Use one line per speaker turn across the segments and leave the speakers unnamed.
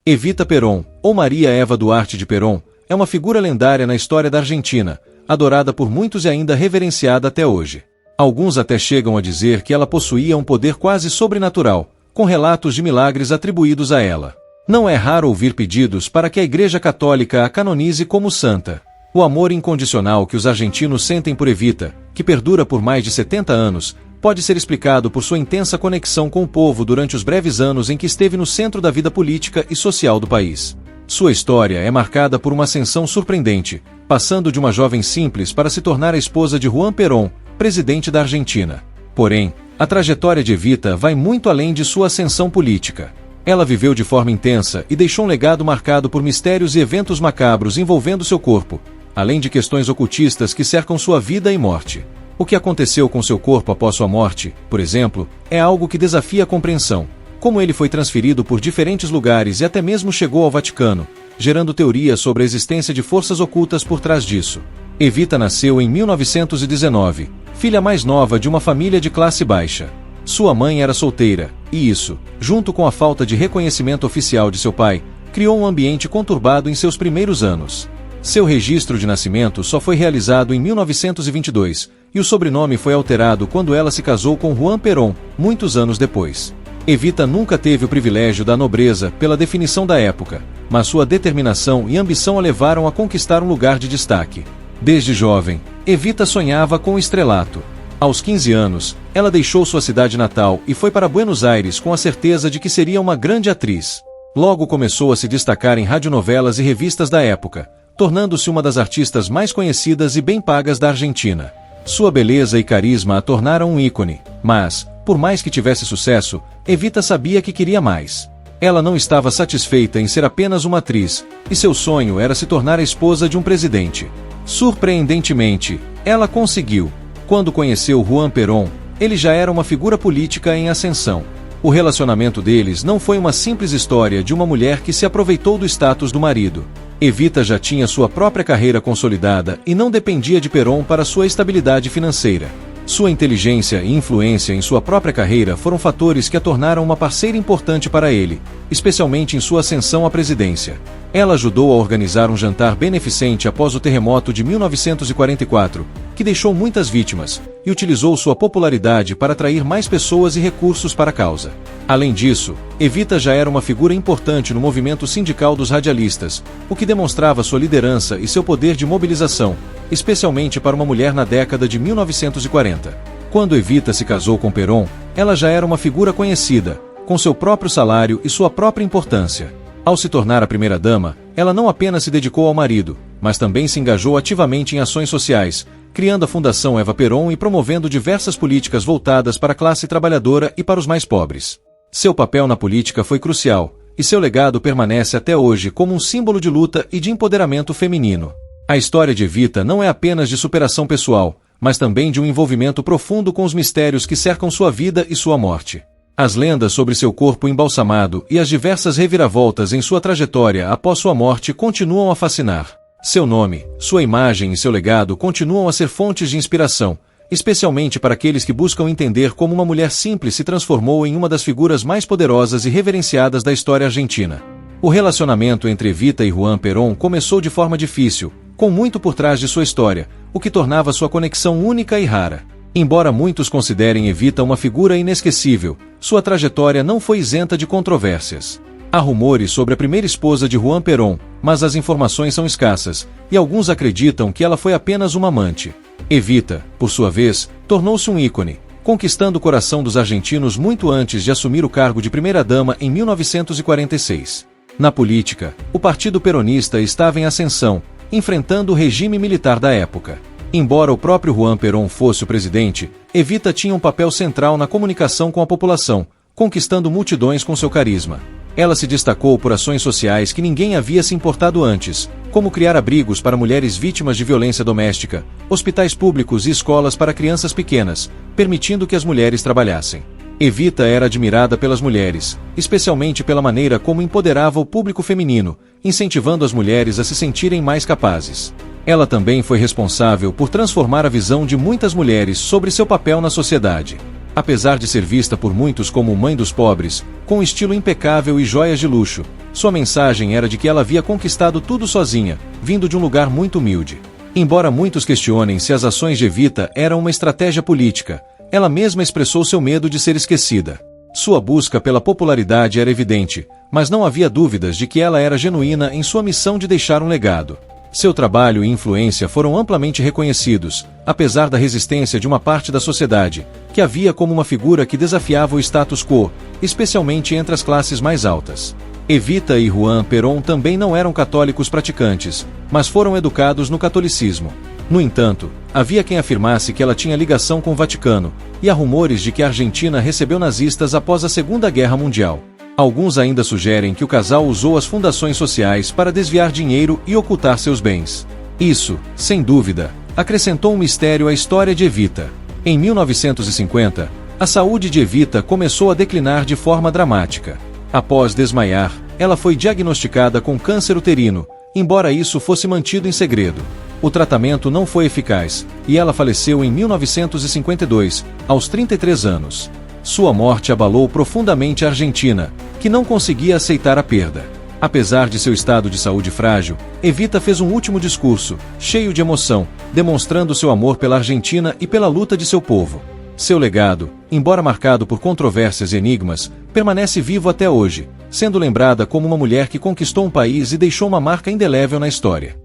Evita Perón, ou Maria Eva Duarte de Perón, é uma figura lendária na história da Argentina, adorada por muitos e ainda reverenciada até hoje. Alguns até chegam a dizer que ela possuía um poder quase sobrenatural, com relatos de milagres atribuídos a ela. Não é raro ouvir pedidos para que a Igreja Católica a canonize como santa. O amor incondicional que os argentinos sentem por Evita, que perdura por mais de 70 anos, pode ser explicado por sua intensa conexão com o povo durante os breves anos em que esteve no centro da vida política e social do país. Sua história é marcada por uma ascensão surpreendente, passando de uma jovem simples para se tornar a esposa de Juan Perón, presidente da Argentina. Porém, a trajetória de Evita vai muito além de sua ascensão política. Ela viveu de forma intensa e deixou um legado marcado por mistérios e eventos macabros envolvendo seu corpo, além de questões ocultistas que cercam sua vida e morte. O que aconteceu com seu corpo após sua morte, por exemplo, é algo que desafia a compreensão. Como ele foi transferido por diferentes lugares e até mesmo chegou ao Vaticano, gerando teorias sobre a existência de forças ocultas por trás disso. Evita nasceu em 1919, filha mais nova de uma família de classe baixa. Sua mãe era solteira, e isso, junto com a falta de reconhecimento oficial de seu pai, criou um ambiente conturbado em seus primeiros anos. Seu registro de nascimento só foi realizado em 1922, e o sobrenome foi alterado quando ela se casou com Juan Perón, muitos anos depois. Evita nunca teve o privilégio da nobreza pela definição da época, mas sua determinação e ambição a levaram a conquistar um lugar de destaque. Desde jovem, Evita sonhava com o estrelato. Aos 15 anos, ela deixou sua cidade natal e foi para Buenos Aires com a certeza de que seria uma grande atriz. Logo começou a se destacar em radionovelas e revistas da época, tornando-se uma das artistas mais conhecidas e bem pagas da Argentina. Sua beleza e carisma a tornaram um ícone, mas, por mais que tivesse sucesso, Evita sabia que queria mais. Ela não estava satisfeita em ser apenas uma atriz, e seu sonho era se tornar a esposa de um presidente. Surpreendentemente, ela conseguiu. Quando conheceu Juan Perón, ele já era uma figura política em ascensão. O relacionamento deles não foi uma simples história de uma mulher que se aproveitou do status do marido. Evita já tinha sua própria carreira consolidada e não dependia de Perón para sua estabilidade financeira. Sua inteligência e influência em sua própria carreira foram fatores que a tornaram uma parceira importante para ele, especialmente em sua ascensão à presidência. Ela ajudou a organizar um jantar beneficente após o terremoto de 1944, que deixou muitas vítimas, e utilizou sua popularidade para atrair mais pessoas e recursos para a causa. Além disso, Evita já era uma figura importante no movimento sindical dos radialistas, o que demonstrava sua liderança e seu poder de mobilização, especialmente para uma mulher na década de 1940. Quando Evita se casou com Perón, ela já era uma figura conhecida, com seu próprio salário e sua própria importância. Ao se tornar a primeira-dama, ela não apenas se dedicou ao marido, mas também se engajou ativamente em ações sociais, criando a Fundação Eva Perón e promovendo diversas políticas voltadas para a classe trabalhadora e para os mais pobres. Seu papel na política foi crucial, e seu legado permanece até hoje como um símbolo de luta e de empoderamento feminino. A história de Evita não é apenas de superação pessoal, mas também de um envolvimento profundo com os mistérios que cercam sua vida e sua morte. As lendas sobre seu corpo embalsamado e as diversas reviravoltas em sua trajetória após sua morte continuam a fascinar. Seu nome, sua imagem e seu legado continuam a ser fontes de inspiração, especialmente para aqueles que buscam entender como uma mulher simples se transformou em uma das figuras mais poderosas e reverenciadas da história argentina. O relacionamento entre Evita e Juan Perón começou de forma difícil, com muito por trás de sua história, o que tornava sua conexão única e rara. Embora muitos considerem Evita uma figura inesquecível, sua trajetória não foi isenta de controvérsias. Há rumores sobre a primeira esposa de Juan Perón, mas as informações são escassas, e alguns acreditam que ela foi apenas uma amante. Evita, por sua vez, tornou-se um ícone, conquistando o coração dos argentinos muito antes de assumir o cargo de primeira-dama em 1946. Na política, o Partido Peronista estava em ascensão, enfrentando o regime militar da época. Embora o próprio Juan Perón fosse o presidente, Evita tinha um papel central na comunicação com a população, conquistando multidões com seu carisma. Ela se destacou por ações sociais que ninguém havia se importado antes, como criar abrigos para mulheres vítimas de violência doméstica, hospitais públicos e escolas para crianças pequenas, permitindo que as mulheres trabalhassem. Evita era admirada pelas mulheres, especialmente pela maneira como empoderava o público feminino, incentivando as mulheres a se sentirem mais capazes. Ela também foi responsável por transformar a visão de muitas mulheres sobre seu papel na sociedade. Apesar de ser vista por muitos como mãe dos pobres, com estilo impecável e joias de luxo, sua mensagem era de que ela havia conquistado tudo sozinha, vindo de um lugar muito humilde. Embora muitos questionem se as ações de Evita eram uma estratégia política, ela mesma expressou seu medo de ser esquecida. Sua busca pela popularidade era evidente, mas não havia dúvidas de que ela era genuína em sua missão de deixar um legado. Seu trabalho e influência foram amplamente reconhecidos, apesar da resistência de uma parte da sociedade, que a via como uma figura que desafiava o status quo, especialmente entre as classes mais altas. Evita e Juan Perón também não eram católicos praticantes, mas foram educados no catolicismo. No entanto, havia quem afirmasse que ela tinha ligação com o Vaticano, e há rumores de que a Argentina recebeu nazistas após a Segunda Guerra Mundial. Alguns ainda sugerem que o casal usou as fundações sociais para desviar dinheiro e ocultar seus bens. Isso, sem dúvida, acrescentou um mistério à história de Evita. Em 1950, a saúde de Evita começou a declinar de forma dramática. Após desmaiar, ela foi diagnosticada com câncer uterino, embora isso fosse mantido em segredo. O tratamento não foi eficaz, e ela faleceu em 1952, aos 33 anos. Sua morte abalou profundamente a Argentina, que não conseguia aceitar a perda. Apesar de seu estado de saúde frágil, Evita fez um último discurso, cheio de emoção, demonstrando seu amor pela Argentina e pela luta de seu povo. Seu legado, embora marcado por controvérsias e enigmas, permanece vivo até hoje, sendo lembrada como uma mulher que conquistou um país e deixou uma marca indelével na história.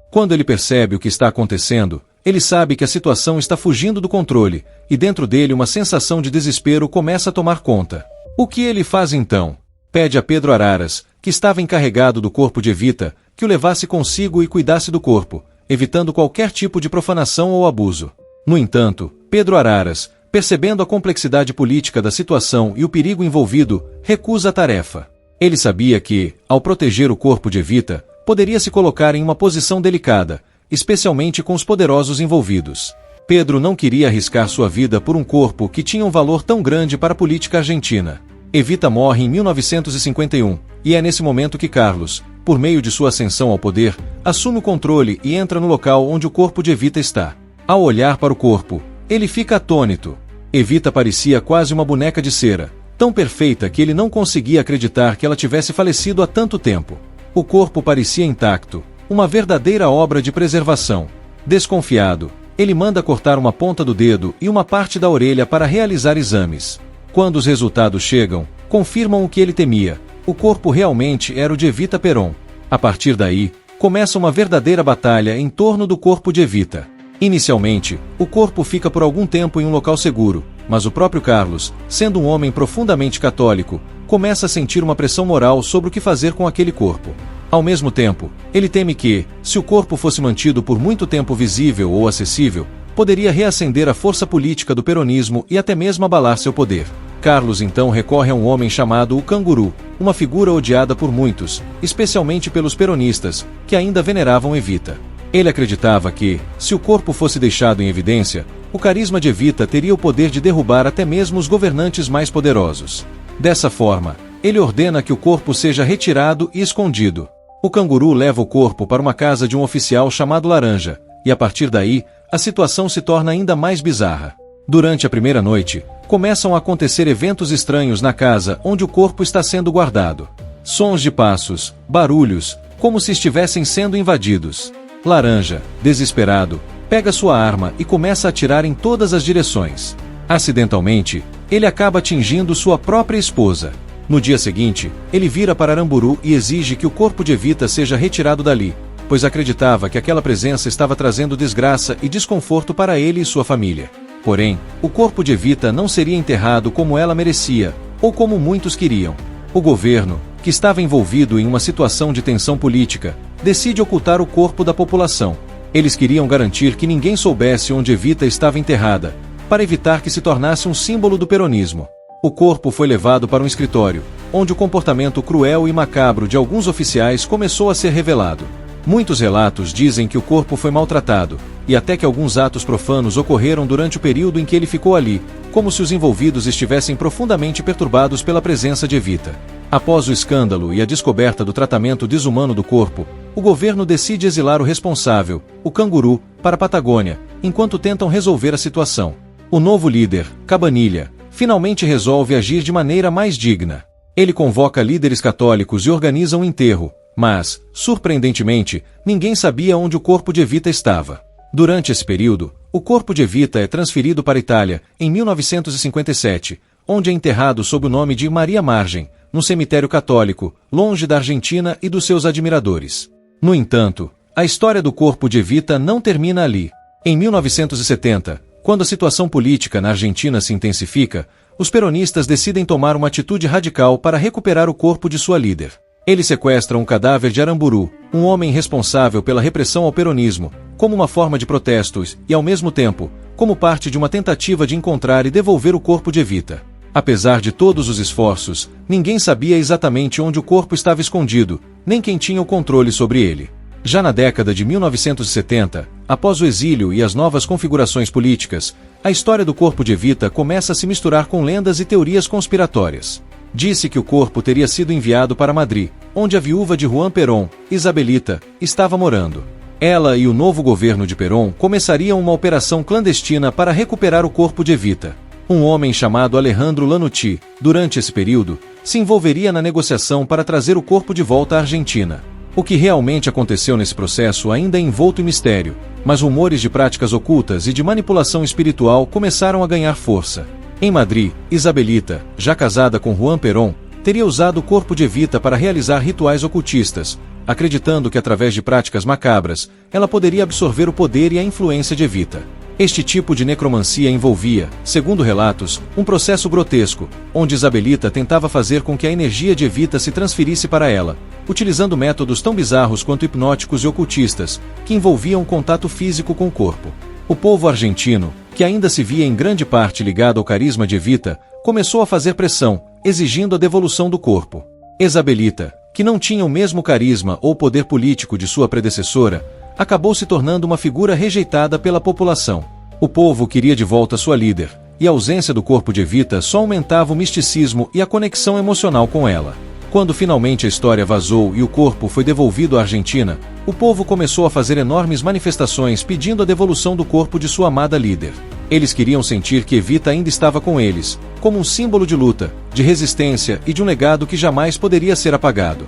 Quando ele percebe o que está acontecendo, ele sabe que a situação está fugindo do controle, e dentro dele uma sensação de desespero começa a tomar conta. O que ele faz então? Pede a Pedro Araras, que estava encarregado do corpo de Evita, que o levasse consigo e cuidasse do corpo, evitando qualquer tipo de profanação ou abuso. No entanto, Pedro Araras, percebendo a complexidade política da situação e o perigo envolvido, recusa a tarefa. Ele sabia que, ao proteger o corpo de Evita, poderia se colocar em uma posição delicada, especialmente com os poderosos envolvidos. Pedro não queria arriscar sua vida por um corpo que tinha um valor tão grande para a política argentina. Evita morre em 1951, e é nesse momento que Carlos, por meio de sua ascensão ao poder, assume o controle e entra no local onde o corpo de Evita está. Ao olhar para o corpo, ele fica atônito. Evita parecia quase uma boneca de cera, tão perfeita que ele não conseguia acreditar que ela tivesse falecido há tanto tempo. O corpo parecia intacto, uma verdadeira obra de preservação. Desconfiado, ele manda cortar uma ponta do dedo e uma parte da orelha para realizar exames. Quando os resultados chegam, confirmam o que ele temia: o corpo realmente era o de Evita Perón. A partir daí, começa uma verdadeira batalha em torno do corpo de Evita. Inicialmente, o corpo fica por algum tempo em um local seguro, mas o próprio Carlos, sendo um homem profundamente católico, começa a sentir uma pressão moral sobre o que fazer com aquele corpo. Ao mesmo tempo, ele teme que, se o corpo fosse mantido por muito tempo visível ou acessível, poderia reacender a força política do peronismo e até mesmo abalar seu poder. Carlos então recorre a um homem chamado o Canguru, uma figura odiada por muitos, especialmente pelos peronistas, que ainda veneravam Evita. Ele acreditava que, se o corpo fosse deixado em evidência, o carisma de Evita teria o poder de derrubar até mesmo os governantes mais poderosos. Dessa forma, ele ordena que o corpo seja retirado e escondido. O Canguru leva o corpo para uma casa de um oficial chamado Laranja, e a partir daí, a situação se torna ainda mais bizarra. Durante a primeira noite, começam a acontecer eventos estranhos na casa onde o corpo está sendo guardado. Sons de passos, barulhos, como se estivessem sendo invadidos. Laranja, desesperado, pega sua arma e começa a atirar em todas as direções. Acidentalmente, ele acaba atingindo sua própria esposa. No dia seguinte, ele vira para Aramburu e exige que o corpo de Evita seja retirado dali, pois acreditava que aquela presença estava trazendo desgraça e desconforto para ele e sua família. Porém, o corpo de Evita não seria enterrado como ela merecia, ou como muitos queriam. O governo, que estava envolvido em uma situação de tensão política, decide ocultar o corpo da população. Eles queriam garantir que ninguém soubesse onde Evita estava enterrada, para evitar que se tornasse um símbolo do peronismo. O corpo foi levado para um escritório, onde o comportamento cruel e macabro de alguns oficiais começou a ser revelado. Muitos relatos dizem que o corpo foi maltratado, e até que alguns atos profanos ocorreram durante o período em que ele ficou ali, como se os envolvidos estivessem profundamente perturbados pela presença de Evita. Após o escândalo e a descoberta do tratamento desumano do corpo, o governo decide exilar o responsável, o Canguru, para a Patagônia, enquanto tentam resolver a situação. O novo líder, Cabanilha, finalmente resolve agir de maneira mais digna. Ele convoca líderes católicos e organiza um enterro, mas, surpreendentemente, ninguém sabia onde o corpo de Evita estava. Durante esse período, o corpo de Evita é transferido para a Itália, em 1957, onde é enterrado sob o nome de Maria Margem, num cemitério católico, longe da Argentina e dos seus admiradores. No entanto, a história do corpo de Evita não termina ali. Em 1970, quando a situação política na Argentina se intensifica, os peronistas decidem tomar uma atitude radical para recuperar o corpo de sua líder. Eles sequestram o cadáver de Aramburu, um homem responsável pela repressão ao peronismo, como uma forma de protestos e, ao mesmo tempo, como parte de uma tentativa de encontrar e devolver o corpo de Evita. Apesar de todos os esforços, ninguém sabia exatamente onde o corpo estava escondido, nem quem tinha o controle sobre ele. Já na década de 1970, após o exílio e as novas configurações políticas, a história do corpo de Evita começa a se misturar com lendas e teorias conspiratórias. Disse que o corpo teria sido enviado para Madrid, onde a viúva de Juan Perón, Isabelita, estava morando. Ela e o novo governo de Perón começariam uma operação clandestina para recuperar o corpo de Evita. Um homem chamado Alejandro Lanucci, durante esse período, se envolveria na negociação para trazer o corpo de volta à Argentina. O que realmente aconteceu nesse processo ainda é envolto em mistério, mas rumores de práticas ocultas e de manipulação espiritual começaram a ganhar força. Em Madrid, Isabelita, já casada com Juan Perón, teria usado o corpo de Evita para realizar rituais ocultistas, acreditando que através de práticas macabras, ela poderia absorver o poder e a influência de Evita. Este tipo de necromancia envolvia, segundo relatos, um processo grotesco, onde Isabelita tentava fazer com que a energia de Evita se transferisse para ela, utilizando métodos tão bizarros quanto hipnóticos e ocultistas, que envolviam contato físico com o corpo. O povo argentino, que ainda se via em grande parte ligado ao carisma de Evita, começou a fazer pressão, exigindo a devolução do corpo. Isabelita, que não tinha o mesmo carisma ou poder político de sua predecessora, acabou se tornando uma figura rejeitada pela população. O povo queria de volta sua líder, e a ausência do corpo de Evita só aumentava o misticismo e a conexão emocional com ela. Quando finalmente a história vazou e o corpo foi devolvido à Argentina, o povo começou a fazer enormes manifestações pedindo a devolução do corpo de sua amada líder. Eles queriam sentir que Evita ainda estava com eles, como um símbolo de luta, de resistência e de um legado que jamais poderia ser apagado.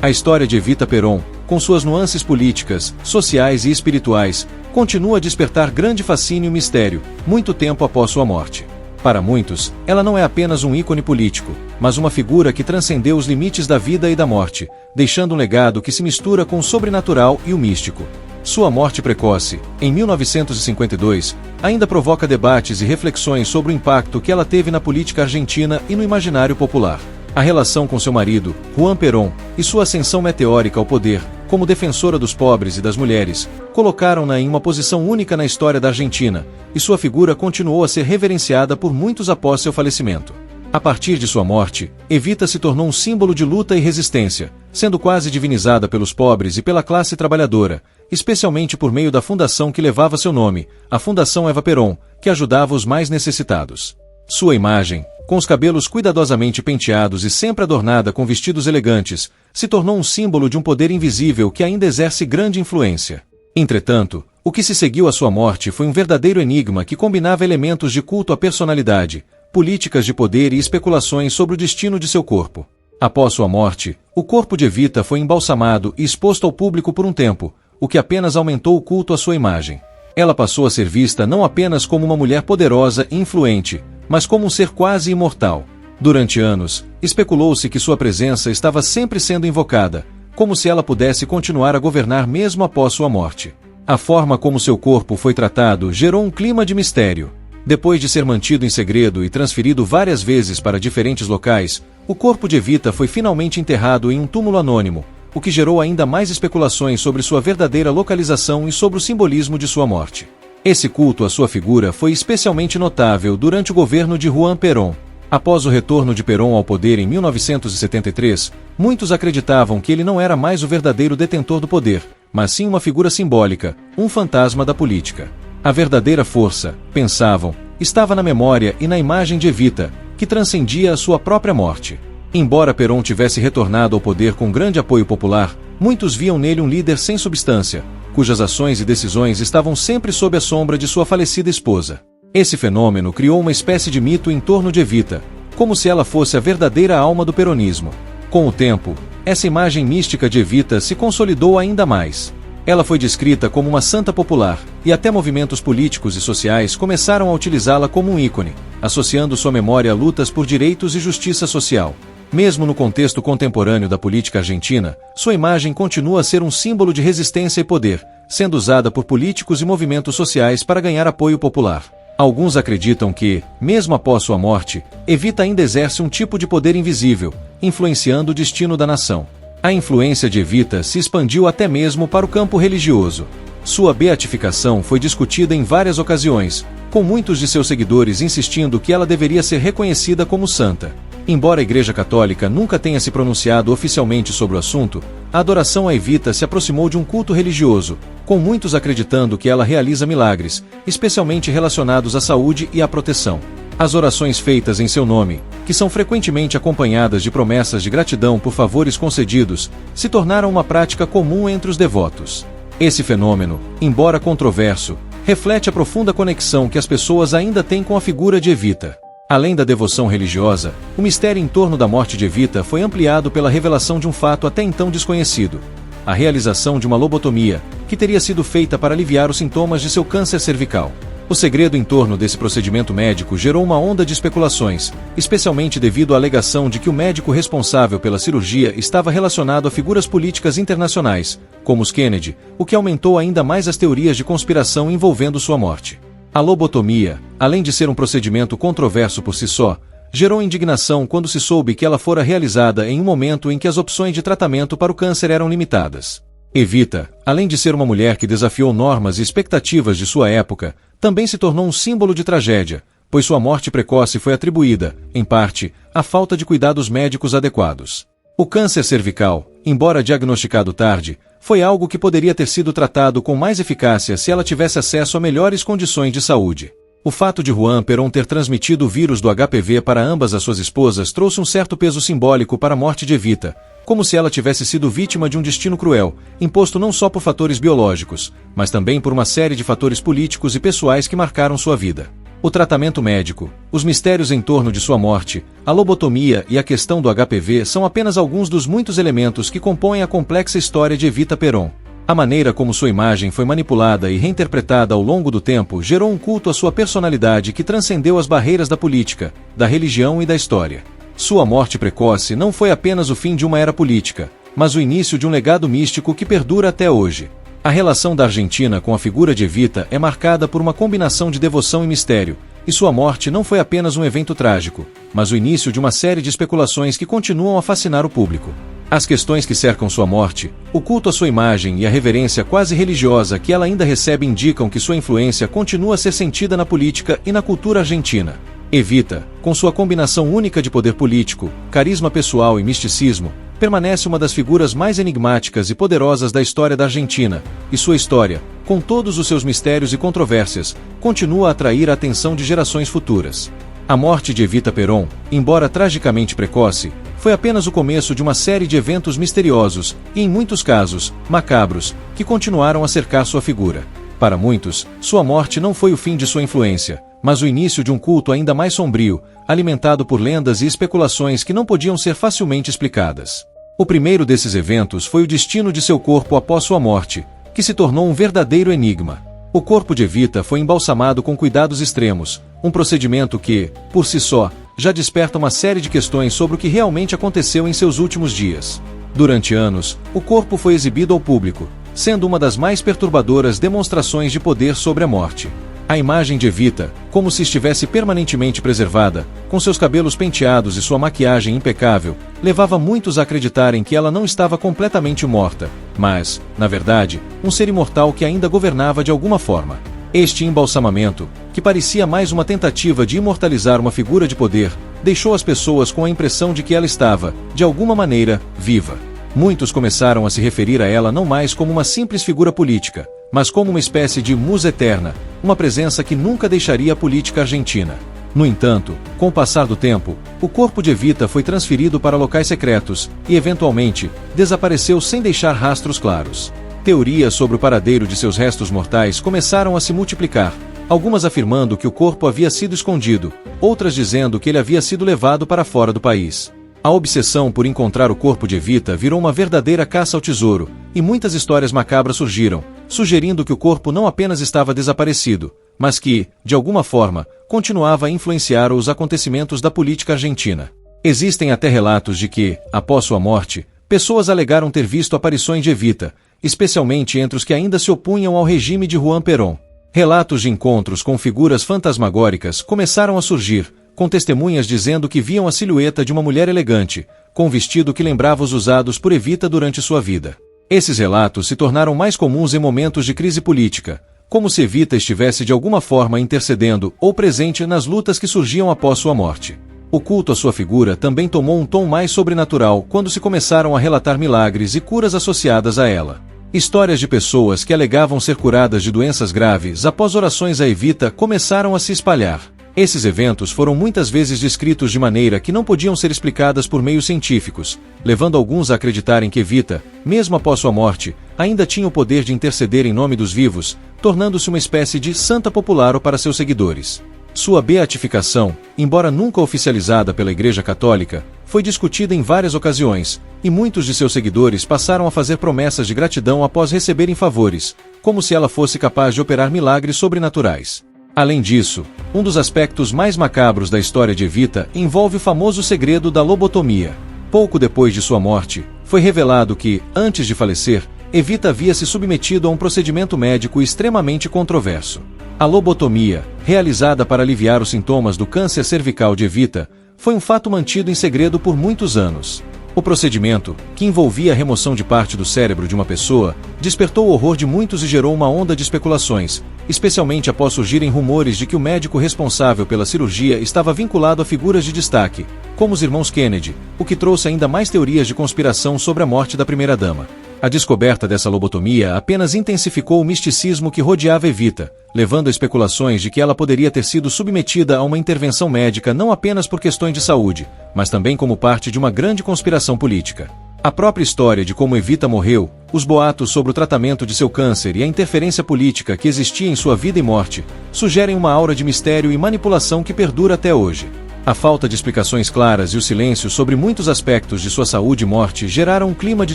A história de Evita Perón, com suas nuances políticas, sociais e espirituais, continua a despertar grande fascínio e mistério, muito tempo após sua morte. Para muitos, ela não é apenas um ícone político, mas uma figura que transcendeu os limites da vida e da morte, deixando um legado que se mistura com o sobrenatural e o místico. Sua morte precoce, em 1952, ainda provoca debates e reflexões sobre o impacto que ela teve na política argentina e no imaginário popular. A relação com seu marido, Juan Perón, e sua ascensão meteórica ao poder, como defensora dos pobres e das mulheres, colocaram-na em uma posição única na história da Argentina, e sua figura continuou a ser reverenciada por muitos após seu falecimento. A partir de sua morte, Evita se tornou um símbolo de luta e resistência, sendo quase divinizada pelos pobres e pela classe trabalhadora, especialmente por meio da fundação que levava seu nome, a Fundação Eva Perón, que ajudava os mais necessitados. Sua imagem, com os cabelos cuidadosamente penteados e sempre adornada com vestidos elegantes, se tornou um símbolo de um poder invisível que ainda exerce grande influência. Entretanto, o que se seguiu à sua morte foi um verdadeiro enigma que combinava elementos de culto à personalidade, políticas de poder e especulações sobre o destino de seu corpo. Após sua morte, o corpo de Evita foi embalsamado e exposto ao público por um tempo, o que apenas aumentou o culto à sua imagem. Ela passou a ser vista não apenas como uma mulher poderosa e influente, mas como um ser quase imortal. Durante anos, especulou-se que sua presença estava sempre sendo invocada, como se ela pudesse continuar a governar mesmo após sua morte. A forma como seu corpo foi tratado gerou um clima de mistério. Depois de ser mantido em segredo e transferido várias vezes para diferentes locais, o corpo de Evita foi finalmente enterrado em um túmulo anônimo, o que gerou ainda mais especulações sobre sua verdadeira localização e sobre o simbolismo de sua morte. Esse culto à sua figura foi especialmente notável durante o governo de Juan Perón. Após o retorno de Perón ao poder em 1973, muitos acreditavam que ele não era mais o verdadeiro detentor do poder, mas sim uma figura simbólica, um fantasma da política. A verdadeira força, pensavam, estava na memória e na imagem de Evita, que transcendia a sua própria morte. Embora Perón tivesse retornado ao poder com grande apoio popular, muitos viam nele um líder sem substância, cujas ações e decisões estavam sempre sob a sombra de sua falecida esposa. Esse fenômeno criou uma espécie de mito em torno de Evita, como se ela fosse a verdadeira alma do peronismo. Com o tempo, essa imagem mística de Evita se consolidou ainda mais. Ela foi descrita como uma santa popular, e até movimentos políticos e sociais começaram a utilizá-la como um ícone, associando sua memória a lutas por direitos e justiça social. Mesmo no contexto contemporâneo da política argentina, sua imagem continua a ser um símbolo de resistência e poder, sendo usada por políticos e movimentos sociais para ganhar apoio popular. Alguns acreditam que, mesmo após sua morte, Evita ainda exerce um tipo de poder invisível, influenciando o destino da nação. A influência de Evita se expandiu até mesmo para o campo religioso. Sua beatificação foi discutida em várias ocasiões, com muitos de seus seguidores insistindo que ela deveria ser reconhecida como santa. Embora a Igreja Católica nunca tenha se pronunciado oficialmente sobre o assunto, a adoração a Evita se aproximou de um culto religioso, com muitos acreditando que ela realiza milagres, especialmente relacionados à saúde e à proteção. As orações feitas em seu nome, que são frequentemente acompanhadas de promessas de gratidão por favores concedidos, se tornaram uma prática comum entre os devotos. Esse fenômeno, embora controverso, reflete a profunda conexão que as pessoas ainda têm com a figura de Evita. Além da devoção religiosa, o mistério em torno da morte de Evita foi ampliado pela revelação de um fato até então desconhecido: a realização de uma lobotomia, que teria sido feita para aliviar os sintomas de seu câncer cervical. O segredo em torno desse procedimento médico gerou uma onda de especulações, especialmente devido à alegação de que o médico responsável pela cirurgia estava relacionado a figuras políticas internacionais, como os Kennedy, o que aumentou ainda mais as teorias de conspiração envolvendo sua morte. A lobotomia, além de ser um procedimento controverso por si só, gerou indignação quando se soube que ela fora realizada em um momento em que as opções de tratamento para o câncer eram limitadas. Evita, além de ser uma mulher que desafiou normas e expectativas de sua época, também se tornou um símbolo de tragédia, pois sua morte precoce foi atribuída, em parte, à falta de cuidados médicos adequados. O câncer cervical, embora diagnosticado tarde, foi algo que poderia ter sido tratado com mais eficácia se ela tivesse acesso a melhores condições de saúde. O fato de Juan Perón ter transmitido o vírus do HPV para ambas as suas esposas trouxe um certo peso simbólico para a morte de Evita, como se ela tivesse sido vítima de um destino cruel, imposto não só por fatores biológicos, mas também por uma série de fatores políticos e pessoais que marcaram sua vida. O tratamento médico, os mistérios em torno de sua morte, a lobotomia e a questão do HPV são apenas alguns dos muitos elementos que compõem a complexa história de Evita Perón. A maneira como sua imagem foi manipulada e reinterpretada ao longo do tempo gerou um culto à sua personalidade que transcendeu as barreiras da política, da religião e da história. Sua morte precoce não foi apenas o fim de uma era política, mas o início de um legado místico que perdura até hoje. A relação da Argentina com a figura de Evita é marcada por uma combinação de devoção e mistério, e sua morte não foi apenas um evento trágico, mas o início de uma série de especulações que continuam a fascinar o público. As questões que cercam sua morte, o culto à sua imagem e a reverência quase religiosa que ela ainda recebe indicam que sua influência continua a ser sentida na política e na cultura argentina. Evita, com sua combinação única de poder político, carisma pessoal e misticismo, permanece uma das figuras mais enigmáticas e poderosas da história da Argentina, e sua história, com todos os seus mistérios e controvérsias, continua a atrair a atenção de gerações futuras. A morte de Evita Perón, embora tragicamente precoce, foi apenas o começo de uma série de eventos misteriosos e, em muitos casos, macabros, que continuaram a cercar sua figura. Para muitos, sua morte não foi o fim de sua influência, mas o início de um culto ainda mais sombrio, alimentado por lendas e especulações que não podiam ser facilmente explicadas. O primeiro desses eventos foi o destino de seu corpo após sua morte, que se tornou um verdadeiro enigma. O corpo de Evita foi embalsamado com cuidados extremos, um procedimento que, por si só, já desperta uma série de questões sobre o que realmente aconteceu em seus últimos dias. Durante anos, o corpo foi exibido ao público, sendo uma das mais perturbadoras demonstrações de poder sobre a morte. A imagem de Evita, como se estivesse permanentemente preservada, com seus cabelos penteados e sua maquiagem impecável, levava muitos a acreditarem que ela não estava completamente morta, mas, na verdade, um ser imortal que ainda governava de alguma forma. Este embalsamamento, que parecia mais uma tentativa de imortalizar uma figura de poder, deixou as pessoas com a impressão de que ela estava, de alguma maneira, viva. Muitos começaram a se referir a ela não mais como uma simples figura política, mas como uma espécie de musa eterna, uma presença que nunca deixaria a política argentina. No entanto, com o passar do tempo, o corpo de Evita foi transferido para locais secretos e, eventualmente, desapareceu sem deixar rastros claros. Teorias sobre o paradeiro de seus restos mortais começaram a se multiplicar, algumas afirmando que o corpo havia sido escondido, outras dizendo que ele havia sido levado para fora do país. A obsessão por encontrar o corpo de Evita virou uma verdadeira caça ao tesouro, e muitas histórias macabras surgiram, sugerindo que o corpo não apenas estava desaparecido, mas que, de alguma forma, continuava a influenciar os acontecimentos da política argentina. Existem até relatos de que, após sua morte, pessoas alegaram ter visto aparições de Evita, especialmente entre os que ainda se opunham ao regime de Juan Perón. Relatos de encontros com figuras fantasmagóricas começaram a surgir, com testemunhas dizendo que viam a silhueta de uma mulher elegante, com um vestido que lembrava os usados por Evita durante sua vida. Esses relatos se tornaram mais comuns em momentos de crise política, como se Evita estivesse de alguma forma intercedendo ou presente nas lutas que surgiam após sua morte. O culto à sua figura também tomou um tom mais sobrenatural quando se começaram a relatar milagres e curas associadas a ela. Histórias de pessoas que alegavam ser curadas de doenças graves após orações a Evita começaram a se espalhar. Esses eventos foram muitas vezes descritos de maneira que não podiam ser explicadas por meios científicos, levando alguns a acreditarem que Evita, mesmo após sua morte, ainda tinha o poder de interceder em nome dos vivos, tornando-se uma espécie de santa popular para seus seguidores. Sua beatificação, embora nunca oficializada pela Igreja Católica, foi discutida em várias ocasiões, e muitos de seus seguidores passaram a fazer promessas de gratidão após receberem favores, como se ela fosse capaz de operar milagres sobrenaturais. Além disso, um dos aspectos mais macabros da história de Evita envolve o famoso segredo da lobotomia. Pouco depois de sua morte, foi revelado que, antes de falecer, Evita havia se submetido a um procedimento médico extremamente controverso. A lobotomia, realizada para aliviar os sintomas do câncer cervical de Evita, foi um fato mantido em segredo por muitos anos. O procedimento, que envolvia a remoção de parte do cérebro de uma pessoa, despertou o horror de muitos e gerou uma onda de especulações, especialmente após surgirem rumores de que o médico responsável pela cirurgia estava vinculado a figuras de destaque, como os irmãos Kennedy, o que trouxe ainda mais teorias de conspiração sobre a morte da primeira-dama. A descoberta dessa lobotomia apenas intensificou o misticismo que rodeava Evita, levando a especulações de que ela poderia ter sido submetida a uma intervenção médica não apenas por questões de saúde, mas também como parte de uma grande conspiração política. A própria história de como Evita morreu, os boatos sobre o tratamento de seu câncer e a interferência política que existia em sua vida e morte, sugerem uma aura de mistério e manipulação que perdura até hoje. A falta de explicações claras e o silêncio sobre muitos aspectos de sua saúde e morte geraram um clima de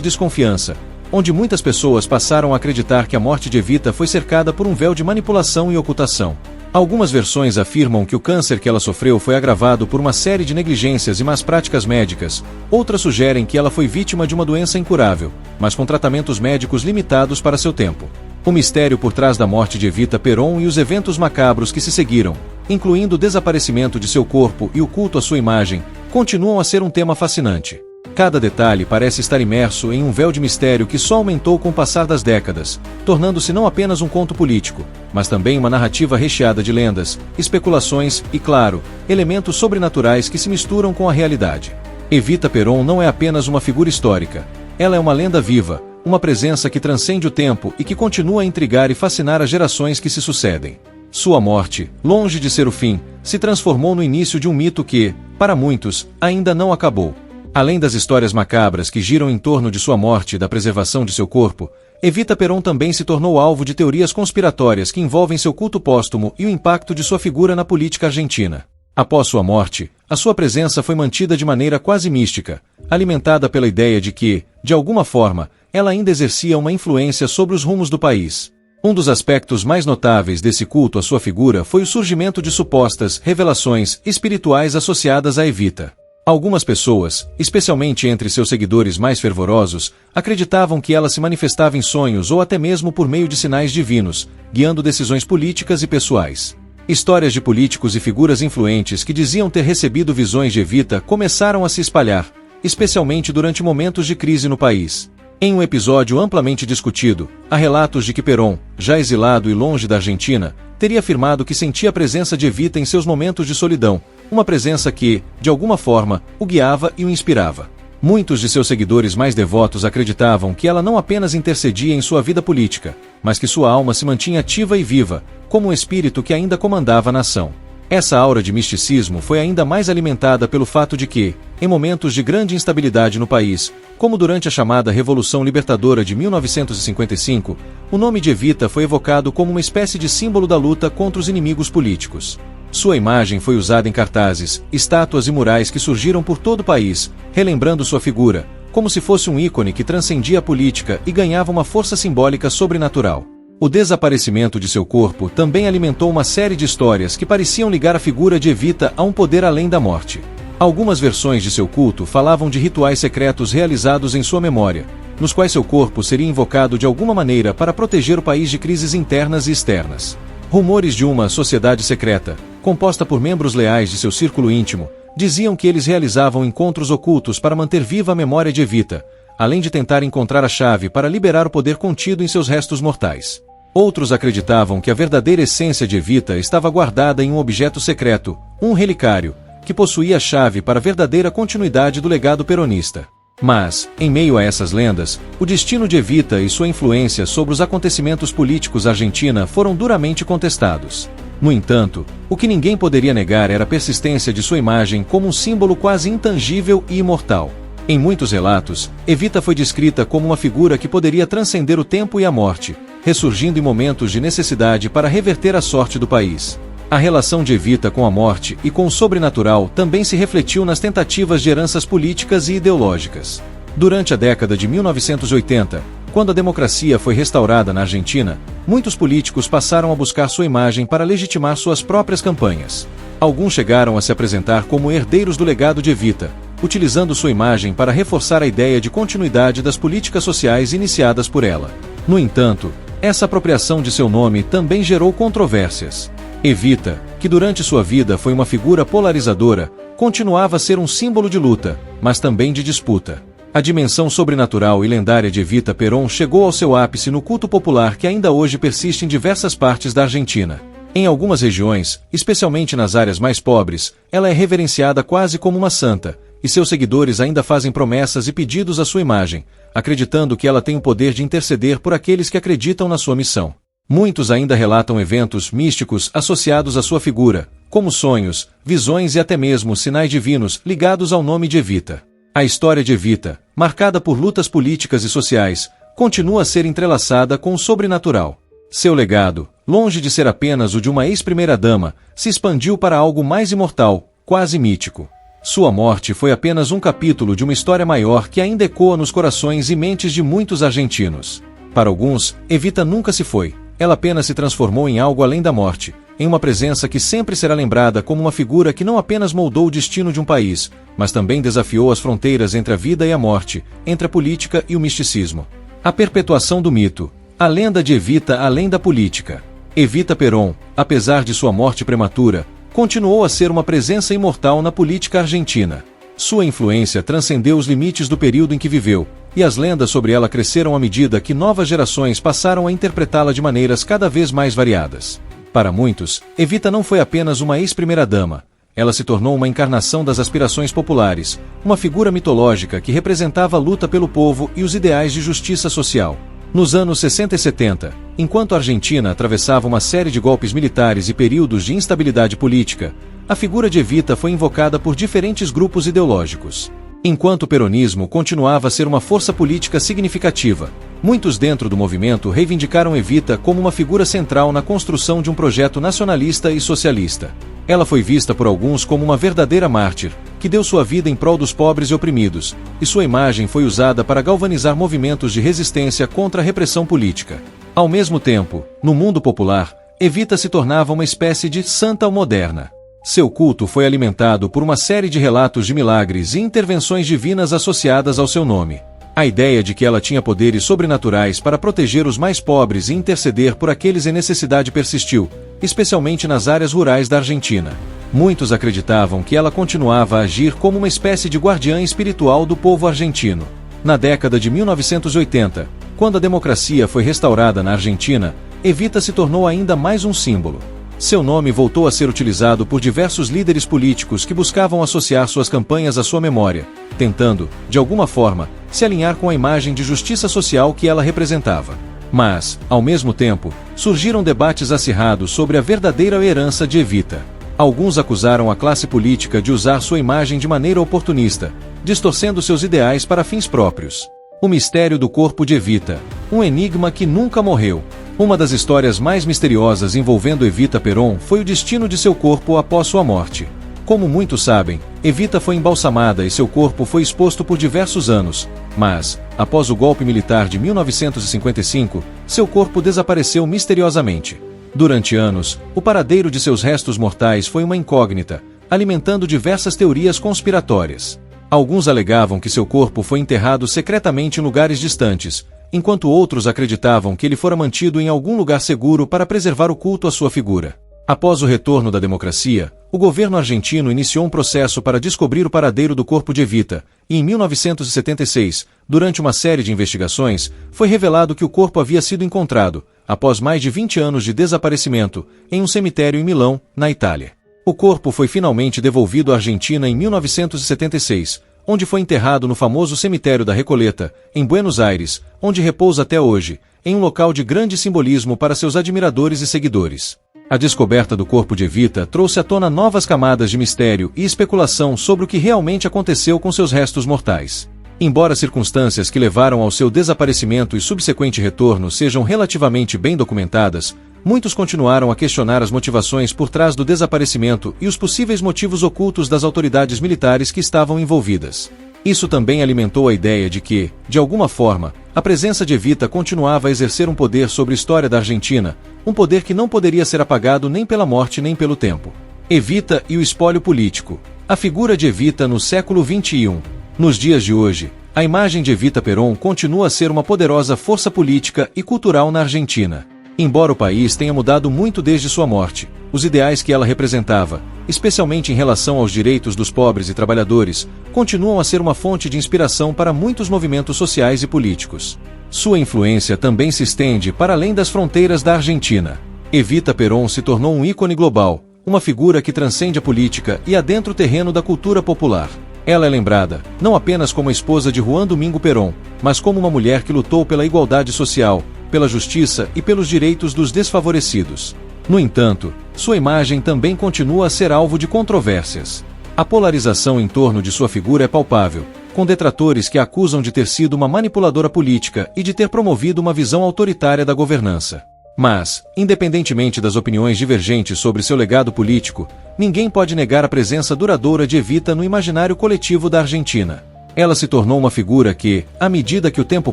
desconfiança, onde muitas pessoas passaram a acreditar que a morte de Evita foi cercada por um véu de manipulação e ocultação. Algumas versões afirmam que o câncer que ela sofreu foi agravado por uma série de negligências e más práticas médicas, outras sugerem que ela foi vítima de uma doença incurável, mas com tratamentos médicos limitados para seu tempo. O mistério por trás da morte de Evita Perón e os eventos macabros que se seguiram, incluindo o desaparecimento de seu corpo e o culto à sua imagem, continuam a ser um tema fascinante. Cada detalhe parece estar imerso em um véu de mistério que só aumentou com o passar das décadas, tornando-se não apenas um conto político, mas também uma narrativa recheada de lendas, especulações e, claro, elementos sobrenaturais que se misturam com a realidade. Evita Perón não é apenas uma figura histórica. Ela é uma lenda viva, uma presença que transcende o tempo e que continua a intrigar e fascinar as gerações que se sucedem. Sua morte, longe de ser o fim, se transformou no início de um mito que, para muitos, ainda não acabou. Além das histórias macabras que giram em torno de sua morte e da preservação de seu corpo, Evita Perón também se tornou alvo de teorias conspiratórias que envolvem seu culto póstumo e o impacto de sua figura na política argentina. Após sua morte, a sua presença foi mantida de maneira quase mística, alimentada pela ideia de que, de alguma forma, ela ainda exercia uma influência sobre os rumos do país. Um dos aspectos mais notáveis desse culto à sua figura foi o surgimento de supostas revelações espirituais associadas a Evita. Algumas pessoas, especialmente entre seus seguidores mais fervorosos, acreditavam que ela se manifestava em sonhos ou até mesmo por meio de sinais divinos, guiando decisões políticas e pessoais. Histórias de políticos e figuras influentes que diziam ter recebido visões de Evita começaram a se espalhar, especialmente durante momentos de crise no país. Em um episódio amplamente discutido, há relatos de que Perón, já exilado e longe da Argentina, teria afirmado que sentia a presença de Evita em seus momentos de solidão, uma presença que, de alguma forma, o guiava e o inspirava. Muitos de seus seguidores mais devotos acreditavam que ela não apenas intercedia em sua vida política, mas que sua alma se mantinha ativa e viva, como um espírito que ainda comandava a nação. Essa aura de misticismo foi ainda mais alimentada pelo fato de que, Em momentos de grande instabilidade no país, como durante a chamada Revolução Libertadora de 1955, o nome de Evita foi evocado como uma espécie de símbolo da luta contra os inimigos políticos. Sua imagem foi usada em cartazes, estátuas e murais que surgiram por todo o país, relembrando sua figura, como se fosse um ícone que transcendia a política e ganhava uma força simbólica sobrenatural. O desaparecimento de seu corpo também alimentou uma série de histórias que pareciam ligar a figura de Evita a um poder além da morte. Algumas versões de seu culto falavam de rituais secretos realizados em sua memória, nos quais seu corpo seria invocado de alguma maneira para proteger o país de crises internas e externas. Rumores de uma sociedade secreta, composta por membros leais de seu círculo íntimo, diziam que eles realizavam encontros ocultos para manter viva a memória de Evita, além de tentar encontrar a chave para liberar o poder contido em seus restos mortais. Outros acreditavam que a verdadeira essência de Evita estava guardada em um objeto secreto, um relicário, que possuía a chave para a verdadeira continuidade do legado peronista. Mas, em meio a essas lendas, o destino de Evita e sua influência sobre os acontecimentos políticos da Argentina foram duramente contestados. No entanto, o que ninguém poderia negar era a persistência de sua imagem como um símbolo quase intangível e imortal. Em muitos relatos, Evita foi descrita como uma figura que poderia transcender o tempo e a morte, ressurgindo em momentos de necessidade para reverter a sorte do país. A relação de Evita com a morte e com o sobrenatural também se refletiu nas tentativas de heranças políticas e ideológicas. Durante a década de 1980, quando a democracia foi restaurada na Argentina, muitos políticos passaram a buscar sua imagem para legitimar suas próprias campanhas. Alguns chegaram a se apresentar como herdeiros do legado de Evita, utilizando sua imagem para reforçar a ideia de continuidade das políticas sociais iniciadas por ela. No entanto, essa apropriação de seu nome também gerou controvérsias. Evita, que durante sua vida foi uma figura polarizadora, continuava a ser um símbolo de luta, mas também de disputa. A dimensão sobrenatural e lendária de Evita Perón chegou ao seu ápice no culto popular que ainda hoje persiste em diversas partes da Argentina. Em algumas regiões, especialmente nas áreas mais pobres, ela é reverenciada quase como uma santa, e seus seguidores ainda fazem promessas e pedidos à sua imagem, acreditando que ela tem o poder de interceder por aqueles que acreditam na sua missão. Muitos ainda relatam eventos místicos associados à sua figura, como sonhos, visões e até mesmo sinais divinos ligados ao nome de Evita. A história de Evita, marcada por lutas políticas e sociais, continua a ser entrelaçada com o sobrenatural. Seu legado, longe de ser apenas o de uma ex-primeira-dama, se expandiu para algo mais imortal, quase mítico. Sua morte foi apenas um capítulo de uma história maior que ainda ecoa nos corações e mentes de muitos argentinos. Para alguns, Evita nunca se foi. Ela apenas se transformou em algo além da morte, em uma presença que sempre será lembrada como uma figura que não apenas moldou o destino de um país, mas também desafiou as fronteiras entre a vida e a morte, entre a política e o misticismo. A perpetuação do mito. A lenda de Evita além da política. Evita Perón, apesar de sua morte prematura, continuou a ser uma presença imortal na política argentina. Sua influência transcendeu os limites do período em que viveu, e as lendas sobre ela cresceram à medida que novas gerações passaram a interpretá-la de maneiras cada vez mais variadas. Para muitos, Evita não foi apenas uma ex-primeira-dama. Ela se tornou uma encarnação das aspirações populares, uma figura mitológica que representava a luta pelo povo e os ideais de justiça social. Nos anos 60 e 70, enquanto a Argentina atravessava uma série de golpes militares e períodos de instabilidade política, a figura de Evita foi invocada por diferentes grupos ideológicos. Enquanto o peronismo continuava a ser uma força política significativa, muitos dentro do movimento reivindicaram Evita como uma figura central na construção de um projeto nacionalista e socialista. Ela foi vista por alguns como uma verdadeira mártir, que deu sua vida em prol dos pobres e oprimidos, e sua imagem foi usada para galvanizar movimentos de resistência contra a repressão política. Ao mesmo tempo, no mundo popular, Evita se tornava uma espécie de santa moderna. Seu culto foi alimentado por uma série de relatos de milagres e intervenções divinas associadas ao seu nome. A ideia de que ela tinha poderes sobrenaturais para proteger os mais pobres e interceder por aqueles em necessidade persistiu, especialmente nas áreas rurais da Argentina. Muitos acreditavam que ela continuava a agir como uma espécie de guardiã espiritual do povo argentino. Na década de 1980, quando a democracia foi restaurada na Argentina, Evita se tornou ainda mais um símbolo. Seu nome voltou a ser utilizado por diversos líderes políticos que buscavam associar suas campanhas à sua memória, tentando, de alguma forma, se alinhar com a imagem de justiça social que ela representava. Mas, ao mesmo tempo, surgiram debates acirrados sobre a verdadeira herança de Evita. Alguns acusaram a classe política de usar sua imagem de maneira oportunista, distorcendo seus ideais para fins próprios. O mistério do corpo de Evita, um enigma que nunca morreu. Uma das histórias mais misteriosas envolvendo Evita Peron foi o destino de seu corpo após sua morte. Como muitos sabem, Evita foi embalsamada e seu corpo foi exposto por diversos anos, mas, após o golpe militar de 1955, seu corpo desapareceu misteriosamente. Durante anos, o paradeiro de seus restos mortais foi uma incógnita, alimentando diversas teorias conspiratórias. Alguns alegavam que seu corpo foi enterrado secretamente em lugares distantes, enquanto outros acreditavam que ele fora mantido em algum lugar seguro para preservar o culto à sua figura. Após o retorno da democracia, o governo argentino iniciou um processo para descobrir o paradeiro do corpo de Evita, e em 1976, durante uma série de investigações, foi revelado que o corpo havia sido encontrado, após mais de 20 anos de desaparecimento, em um cemitério em Milão, na Itália. O corpo foi finalmente devolvido à Argentina em 1976, onde foi enterrado no famoso cemitério da Recoleta, em Buenos Aires, onde repousa até hoje, em um local de grande simbolismo para seus admiradores e seguidores. A descoberta do corpo de Evita trouxe à tona novas camadas de mistério e especulação sobre o que realmente aconteceu com seus restos mortais. Embora circunstâncias que levaram ao seu desaparecimento e subsequente retorno sejam relativamente bem documentadas, muitos continuaram a questionar as motivações por trás do desaparecimento e os possíveis motivos ocultos das autoridades militares que estavam envolvidas. Isso também alimentou a ideia de que, de alguma forma, a presença de Evita continuava a exercer um poder sobre a história da Argentina, um poder que não poderia ser apagado nem pela morte nem pelo tempo. Evita e o espólio político. A figura de Evita no século XXI. Nos dias de hoje, a imagem de Evita Peron continua a ser uma poderosa força política e cultural na Argentina. Embora o país tenha mudado muito desde sua morte, os ideais que ela representava, especialmente em relação aos direitos dos pobres e trabalhadores, continuam a ser uma fonte de inspiração para muitos movimentos sociais e políticos. Sua influência também se estende para além das fronteiras da Argentina. Evita Peron se tornou um ícone global, uma figura que transcende a política e adentra o terreno da cultura popular. Ela é lembrada, não apenas como a esposa de Juan Domingo Perón, mas como uma mulher que lutou pela igualdade social, pela justiça e pelos direitos dos desfavorecidos. No entanto, sua imagem também continua a ser alvo de controvérsias. A polarização em torno de sua figura é palpável, com detratores que a acusam de ter sido uma manipuladora política e de ter promovido uma visão autoritária da governança. Mas, independentemente das opiniões divergentes sobre seu legado político, ninguém pode negar a presença duradoura de Evita no imaginário coletivo da Argentina. Ela se tornou uma figura que, à medida que o tempo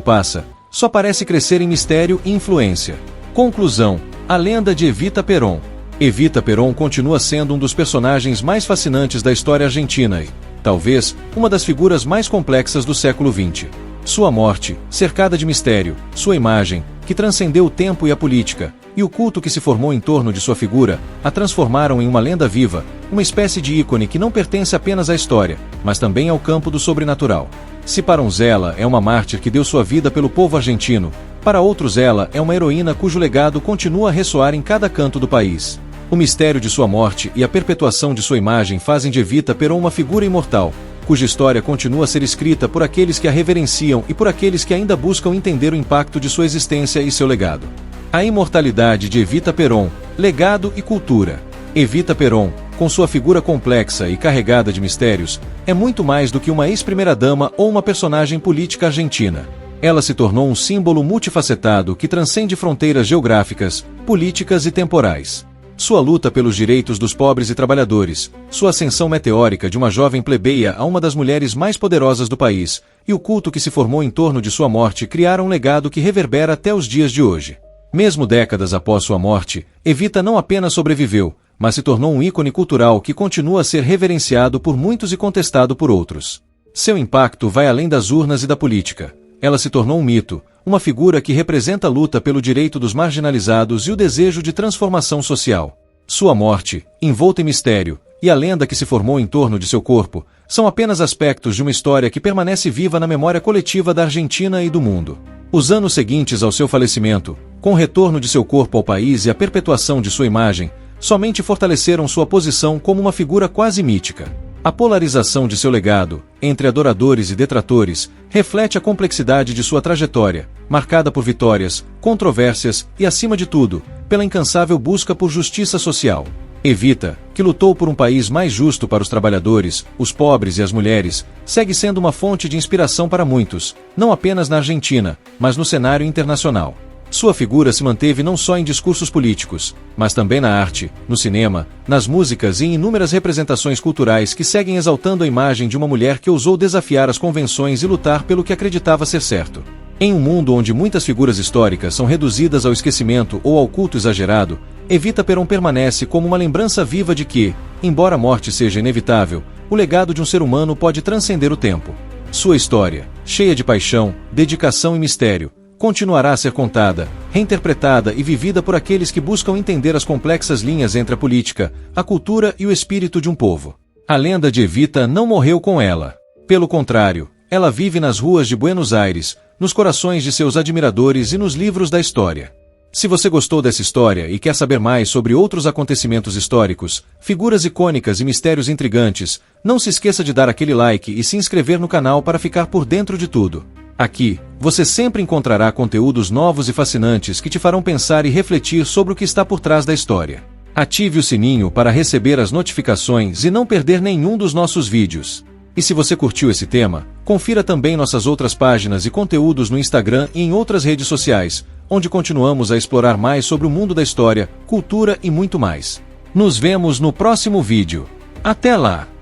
passa, só parece crescer em mistério e influência. Conclusão: a lenda de Evita Peron. Evita Peron continua sendo um dos personagens mais fascinantes da história argentina e, talvez, uma das figuras mais complexas do século XX. Sua morte, cercada de mistério, sua imagem, que transcendeu o tempo e a política, e o culto que se formou em torno de sua figura, a transformaram em uma lenda viva, uma espécie de ícone que não pertence apenas à história, mas também ao campo do sobrenatural. Se para uns ela é uma mártir que deu sua vida pelo povo argentino, para outros ela é uma heroína cujo legado continua a ressoar em cada canto do país. O mistério de sua morte e a perpetuação de sua imagem fazem de Evita Peron uma figura imortal, cuja história continua a ser escrita por aqueles que a reverenciam e por aqueles que ainda buscam entender o impacto de sua existência e seu legado. A imortalidade de Evita Peron, legado e cultura. Evita Peron, com sua figura complexa e carregada de mistérios, é muito mais do que uma ex-primeira-dama ou uma personagem política argentina. Ela se tornou um símbolo multifacetado que transcende fronteiras geográficas, políticas e temporais. Sua luta pelos direitos dos pobres e trabalhadores, sua ascensão meteórica de uma jovem plebeia a uma das mulheres mais poderosas do país, e o culto que se formou em torno de sua morte criaram um legado que reverbera até os dias de hoje. Mesmo décadas após sua morte, Evita não apenas sobreviveu, mas se tornou um ícone cultural que continua a ser reverenciado por muitos e contestado por outros. Seu impacto vai além das urnas e da política. Ela se tornou um mito, uma figura que representa a luta pelo direito dos marginalizados e o desejo de transformação social. Sua morte, envolta em mistério, e a lenda que se formou em torno de seu corpo, são apenas aspectos de uma história que permanece viva na memória coletiva da Argentina e do mundo. Os anos seguintes ao seu falecimento, com o retorno de seu corpo ao país e a perpetuação de sua imagem, somente fortaleceram sua posição como uma figura quase mítica. A polarização de seu legado, entre adoradores e detratores, reflete a complexidade de sua trajetória, marcada por vitórias, controvérsias e, acima de tudo, pela incansável busca por justiça social. Evita, que lutou por um país mais justo para os trabalhadores, os pobres e as mulheres, segue sendo uma fonte de inspiração para muitos, não apenas na Argentina, mas no cenário internacional. Sua figura se manteve não só em discursos políticos, mas também na arte, no cinema, nas músicas e em inúmeras representações culturais que seguem exaltando a imagem de uma mulher que ousou desafiar as convenções e lutar pelo que acreditava ser certo. Em um mundo onde muitas figuras históricas são reduzidas ao esquecimento ou ao culto exagerado, Evita Peron permanece como uma lembrança viva de que, embora a morte seja inevitável, o legado de um ser humano pode transcender o tempo. Sua história, cheia de paixão, dedicação e mistério, continuará a ser contada, reinterpretada e vivida por aqueles que buscam entender as complexas linhas entre a política, a cultura e o espírito de um povo. A lenda de Evita não morreu com ela. Pelo contrário, ela vive nas ruas de Buenos Aires, nos corações de seus admiradores e nos livros da história. Se você gostou dessa história e quer saber mais sobre outros acontecimentos históricos, figuras icônicas e mistérios intrigantes, não se esqueça de dar aquele like e se inscrever no canal para ficar por dentro de tudo. Aqui, você sempre encontrará conteúdos novos e fascinantes que te farão pensar e refletir sobre o que está por trás da história. Ative o sininho para receber as notificações e não perder nenhum dos nossos vídeos. E se você curtiu esse tema, confira também nossas outras páginas e conteúdos no Instagram e em outras redes sociais, onde continuamos a explorar mais sobre o mundo da história, cultura e muito mais. Nos vemos no próximo vídeo. Até lá!